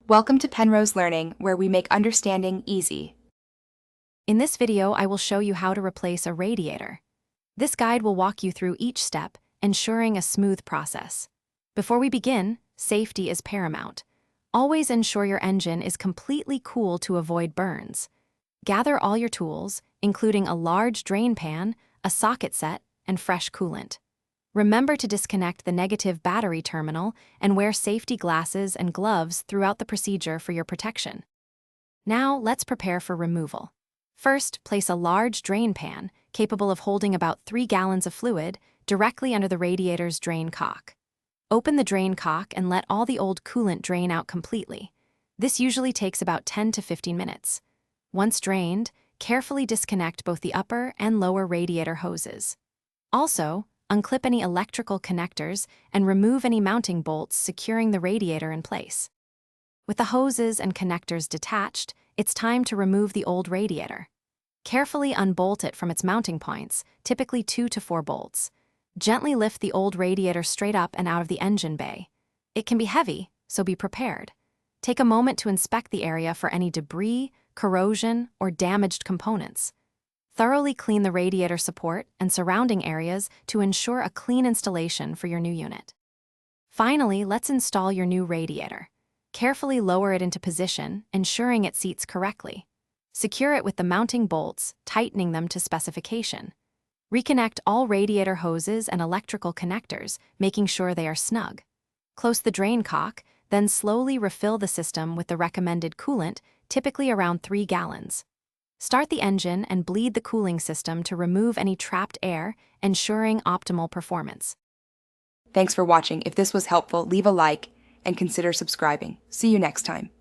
Welcome to Penrose Learning, where we make understanding easy. In this video, I will show you how to replace a radiator. This guide will walk you through each step, ensuring a smooth process. Before we begin, safety is paramount. Always ensure your engine is completely cool to avoid burns. Gather all your tools, including a large drain pan, a socket set, and fresh coolant. Remember to disconnect the negative battery terminal and wear safety glasses and gloves throughout the procedure for your protection. Now, let's prepare for removal. First, place a large drain pan, capable of holding about 3 gallons of fluid, directly under the radiator's drain cock. Open the drain cock and let all the old coolant drain out completely. This usually takes about 10 to 15 minutes. Once drained, carefully disconnect both the upper and lower radiator hoses. Also, unclip any electrical connectors and remove any mounting bolts securing the radiator in place. With the hoses and connectors detached, it's time to remove the old radiator. Carefully unbolt it from its mounting points, typically 2 to 4 bolts. Gently lift the old radiator straight up and out of the engine bay. It can be heavy, so be prepared. Take a moment to inspect the area for any debris, corrosion, or damaged components. Thoroughly clean the radiator support and surrounding areas to ensure a clean installation for your new unit. Finally, let's install your new radiator. Carefully lower it into position, ensuring it seats correctly. Secure it with the mounting bolts, tightening them to specification. Reconnect all radiator hoses and electrical connectors, making sure they are snug. Close the drain cock, then slowly refill the system with the recommended coolant, typically around 3 gallons. Start the engine and bleed the cooling system to remove any trapped air, ensuring optimal performance. Thanks for watching. If this was helpful, leave a like and consider subscribing. See you next time.